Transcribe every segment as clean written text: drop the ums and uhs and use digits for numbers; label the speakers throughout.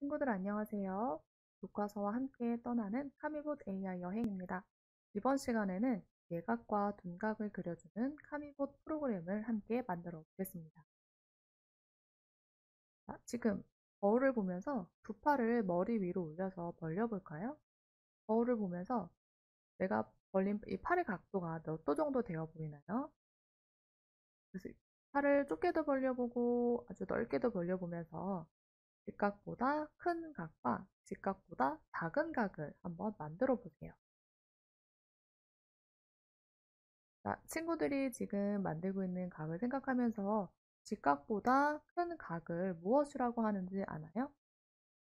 Speaker 1: 친구들 안녕하세요. 교과서와 함께 떠나는 카미봇 AI 여행입니다. 이번 시간에는 예각과 둔각을 그려주는 카미봇 프로그램을 함께 만들어 보겠습니다. 자, 지금 거울을 보면서 두 팔을 머리 위로 올려서 벌려볼까요? 거울을 보면서 내가 벌린 이 팔의 각도가 몇 도 정도 되어 보이나요? 그래서 팔을 좁게도 벌려보고 아주 넓게도 벌려보면서 직각보다 큰 각과 직각보다 작은 각을 한번 만들어 보세요. 자, 친구들이 지금 만들고 있는 각을 생각하면서 직각보다 큰 각을 무엇이라고 하는지 아나요?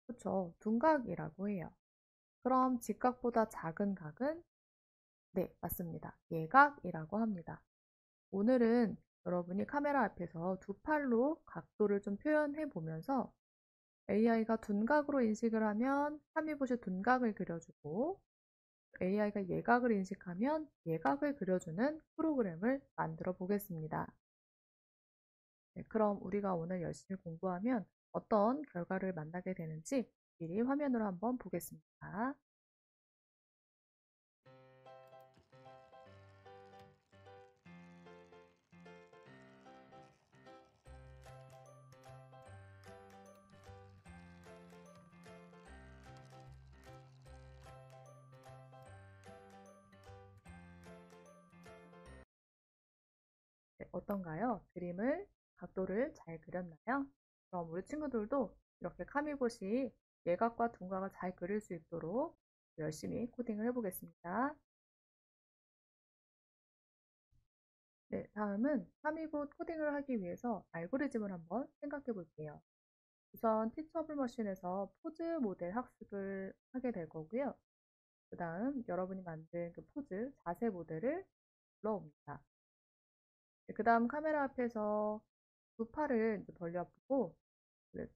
Speaker 1: 그렇죠. 둔각이라고 해요. 그럼 직각보다 작은 각은? 네, 맞습니다. 예각이라고 합니다. 오늘은 여러분이 카메라 앞에서 두 팔로 각도를 좀 표현해 보면서 AI가 둔각으로 인식을 하면 카미봇이 둔각을 그려주고 AI가 예각을 인식하면 예각을 그려주는 프로그램을 만들어 보겠습니다. 네, 그럼 우리가 오늘 열심히 공부하면 어떤 결과를 만나게 되는지 미리 화면으로 한번 보겠습니다. 네, 어떤가요? 그림을, 각도를 잘 그렸나요? 그럼 우리 친구들도 이렇게 카미봇이 예각과 둔각을 잘 그릴 수 있도록 열심히 코딩을 해보겠습니다. 네, 다음은 카미봇 코딩을 하기 위해서 알고리즘을 한번 생각해 볼게요. 우선 티처블 머신에서 포즈 모델 학습을 하게 될 거고요. 그 다음 여러분이 만든 그 포즈, 자세 모델을 불러옵니다. 그 다음 카메라 앞에서 두 팔을 벌려보고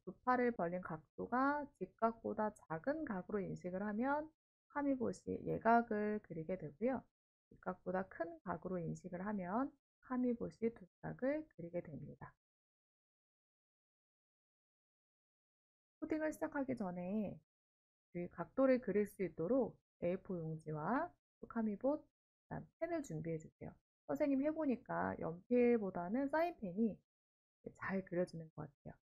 Speaker 1: 두 팔을 벌린 각도가 직각보다 작은 각으로 인식을 하면 카미봇이 예각을 그리게 되고요. 직각보다 큰 각으로 인식을 하면 카미봇이 둔각을 그리게 됩니다. 코딩을 시작하기 전에 그 각도를 그릴 수 있도록 A4 용지와 카미봇, 펜을 준비해 주세요. 선생님 해보니까 연필보다는 사인펜이 잘 그려지는 것 같아요.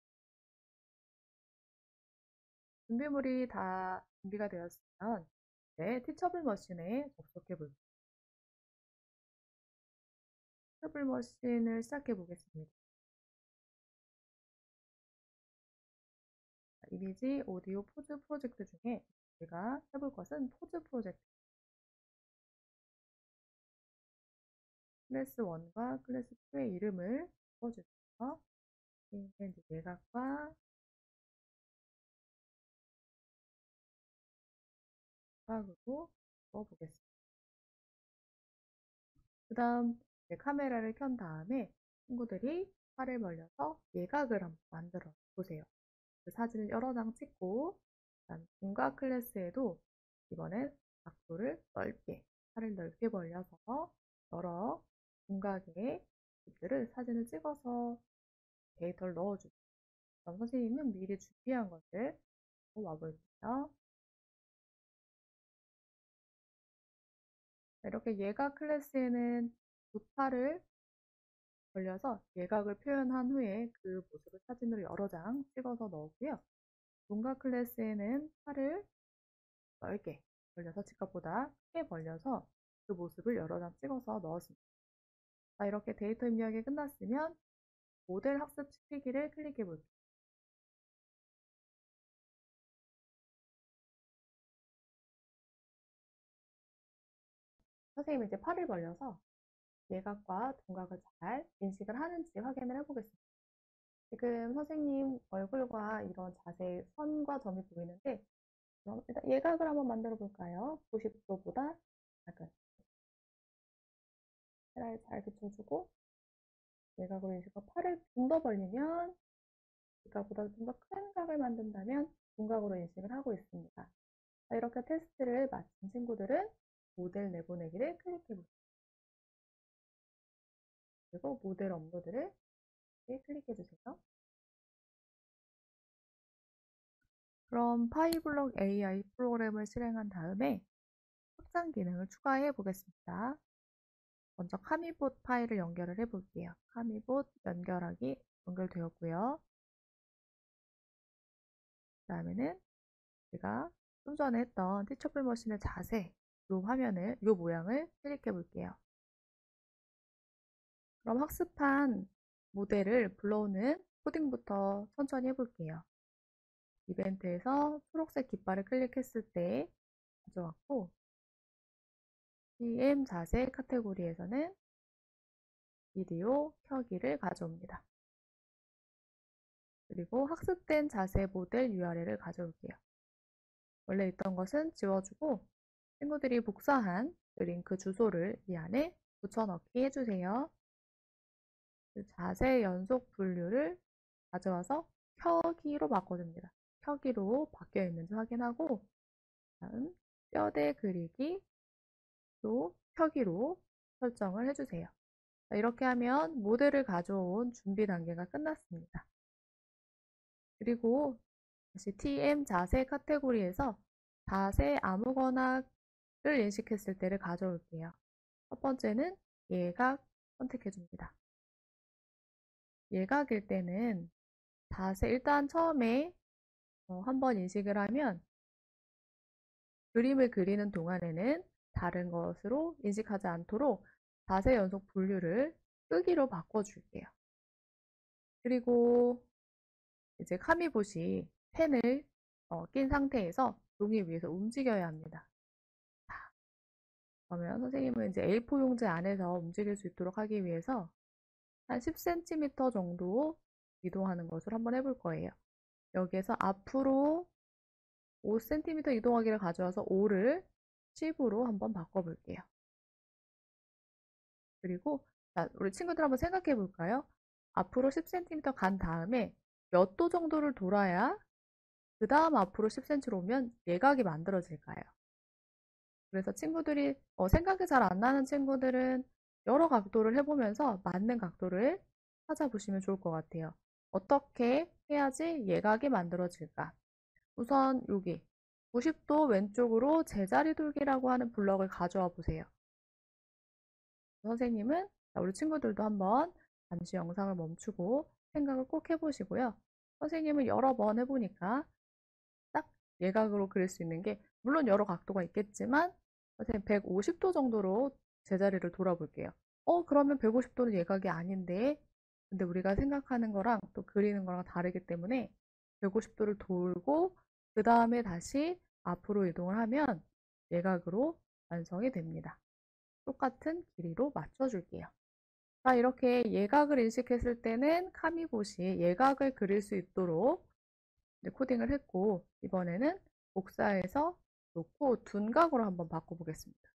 Speaker 1: 준비물이 다 준비가 되었으면 티처블 머신에 접속해 볼게요. 티처블 머신을 시작해 보겠습니다. 이미지, 오디오, 포즈 프로젝트 중에 제가 해볼 것은 포즈 프로젝트. 클래스 1과 클래스 2의 이름을 써주세요. 이제 예각과 각으로 넣어보겠습니다. 그 다음 카메라를 켠 다음에 친구들이 팔을 벌려서 예각을 한번 만들어 보세요. 그 사진을 여러 장 찍고 둔각 클래스에도 이번엔 각도를 넓게, 팔을 넓게 벌려서 여러 둔각의 모습들을 사진을 찍어서 데이터를 넣어주세요. 그럼 선생님은 미리 준비한 것을 와볼게요. 이렇게 예각 클래스에는 두 팔을 벌려서 예각을 표현한 후에 그 모습을 사진으로 여러 장 찍어서 넣었고요. 둔각 클래스에는 팔을 넓게 벌려서 직각보다 크게 벌려서 그 모습을 여러 장 찍어서 넣었습니다. 자, 이렇게 데이터 입력이 끝났으면 모델 학습 시키기를 클릭해 볼게요. 선생님이 이제 팔을 벌려서 예각과 둔각을 잘 인식을 하는지 확인을 해보겠습니다. 지금 선생님 얼굴과 이런 자세의 선과 점이 보이는데 그럼 일단 예각을 한번 만들어 볼까요? 90도보다 작은 헤라를 잘 붙여주고 예각으로 인식하고 팔을 좀 더 벌리면 직각보다 좀 더 큰 각을 만든다면 둔각으로 인식을 하고 있습니다. 자, 이렇게 테스트를 마친 친구들은 모델 내보내기를 클릭해 보세요. 그리고 모델 업로드를 클릭해 주세요. 그럼 파이블럭 AI 프로그램을 실행한 다음에 확장 기능을 추가해 보겠습니다. 먼저 카미봇 파일을 연결을 해 볼게요. 카미봇 연결하기 연결되었고요. 그 다음에는 제가 좀 전에 했던 티처블 머신의 자세, 이 모양을 클릭해 볼게요. 그럼 학습한 모델을 불러오는 코딩부터 천천히 해볼게요. 이벤트에서 초록색 깃발을 클릭했을 때 가져왔고, PM 자세 카테고리에서는 비디오 켜기를 가져옵니다. 그리고 학습된 자세 모델 URL을 가져올게요. 원래 있던 것은 지워주고 친구들이 복사한 그 링크 주소를 이 안에 붙여넣기 해주세요. 그 자세 연속 분류를 가져와서 켜기로 바꿔줍니다. 켜기로 바뀌어 있는지 확인하고 다음 뼈대 그리기 또 켜기로 설정을 해주세요. 이렇게 하면 모델을 가져온 준비 단계가 끝났습니다. 그리고 다시 TM 자세 카테고리에서 자세 아무거나를 인식했을 때를 가져올게요. 첫 번째는 예각 선택해줍니다. 예각일 때는 자세 일단 처음에 한번 인식을 하면 그림을 그리는 동안에는 다른 것으로 인식하지 않도록 자세 연속 분류를 끄기로 바꿔줄게요. 그리고 이제 카미봇이 펜을 낀 상태에서 종이 위에서 움직여야 합니다. 그러면 선생님은 이제 A4 용지 안에서 움직일 수 있도록 하기 위해서 한 10cm 정도 이동하는 것을 한번 해볼 거예요. 여기에서 앞으로 5cm 이동하기를 가져와서 5를 10으로 한번 바꿔볼게요. 그리고 자, 우리 친구들 한번 생각해 볼까요? 앞으로 10cm 간 다음에 몇 도 정도를 돌아야 그 다음 앞으로 10cm로 오면 예각이 만들어질까요? 그래서 친구들이 생각이 잘 안 나는 친구들은 여러 각도를 해보면서 맞는 각도를 찾아보시면 좋을 것 같아요. 어떻게 해야지 예각이 만들어질까? 우선 여기 90도 왼쪽으로 제자리 돌기라고 하는 블럭을 가져와 보세요. 선생님은 우리 친구들도 한번 잠시 영상을 멈추고 생각을 꼭 해보시고요. 선생님은 여러 번 해보니까 딱 예각으로 그릴 수 있는 게 물론 여러 각도가 있겠지만 선생님 150도 정도로 제자리를 돌아볼게요. 그러면 150도는 예각이 아닌데 근데 우리가 생각하는 거랑 또 그리는 거랑 다르기 때문에 150도를 돌고 그 다음에 다시 앞으로 이동을 하면 예각으로 완성이 됩니다. 똑같은 길이로 맞춰줄게요. 자, 이렇게 예각을 인식했을 때는 카미봇이 예각을 그릴 수 있도록 코딩을 했고 이번에는 복사해서 놓고 둔각으로 한번 바꿔보겠습니다.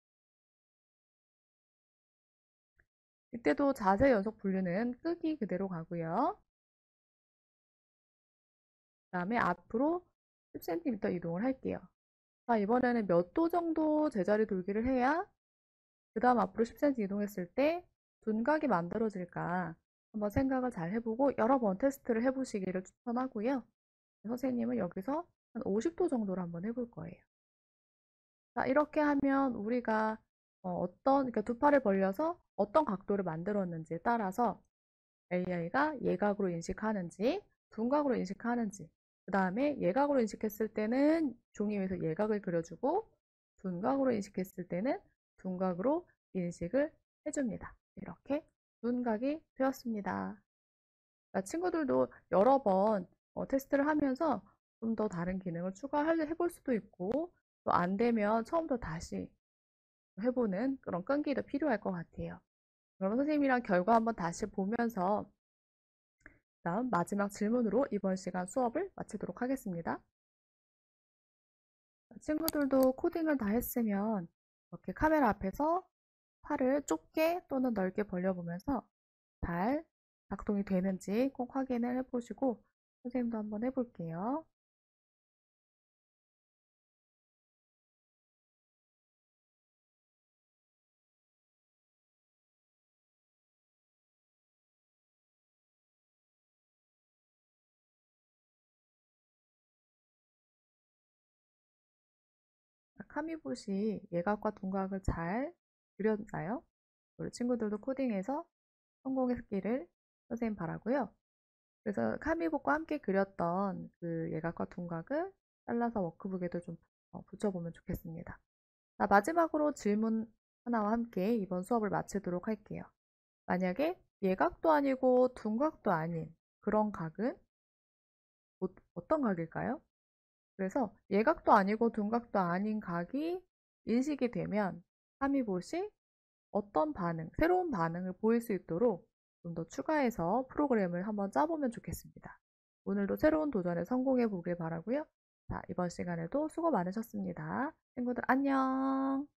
Speaker 1: 이때도 자세 연속 분류는 끄기 그대로 가고요. 그 다음에 앞으로 10cm 이동을 할게요. 자, 이번에는 몇 도 정도 제자리 돌기를 해야 그 다음 앞으로 10cm 이동했을 때 둔각이 만들어질까 한번 생각을 잘 해보고 여러 번 테스트를 해보시기를 추천하고요. 선생님은 여기서 한 50도 정도로 한번 해볼 거예요. 자, 이렇게 하면 우리가 그러니까 두 팔을 벌려서 어떤 각도를 만들었는지에 따라서 AI가 예각으로 인식하는지 둔각으로 인식하는지 그 다음에 예각으로 인식했을 때는 종이 위에서 예각을 그려주고 둔각으로 인식했을 때는 둔각으로 인식을 해줍니다. 이렇게 둔각이 되었습니다. 친구들도 여러 번 테스트를 하면서 좀 더 다른 기능을 추가해볼 수도 있고 또 안 되면 처음부터 다시 해보는 그런 끈기도 필요할 것 같아요. 그럼 선생님이랑 결과 한번 다시 보면서 다음 마지막 질문으로 이번 시간 수업을 마치도록 하겠습니다. 친구들도 코딩을 다 했으면 이렇게 카메라 앞에서 팔을 좁게 또는 넓게 벌려보면서 잘 작동이 되는지 꼭 확인을 해보시고 선생님도 한번 해볼게요. 카미봇이 예각과 둔각을 잘 그렸나요? 우리 친구들도 코딩에서 성공했기를 선생님 바라고요. 그래서 카미봇과 함께 그렸던 그 예각과 둔각을 잘라서 워크북에도 좀 붙여보면 좋겠습니다. 자, 마지막으로 질문 하나와 함께 이번 수업을 마치도록 할게요. 만약에 예각도 아니고 둔각도 아닌 그런 각은 어떤 각일까요? 그래서 예각도 아니고 둔각도 아닌 각이 인식이 되면 카미봇이 어떤 반응, 새로운 반응을 보일 수 있도록 좀 더 추가해서 프로그램을 한번 짜보면 좋겠습니다. 오늘도 새로운 도전에 성공해 보길 바라고요. 자, 이번 시간에도 수고 많으셨습니다. 친구들 안녕!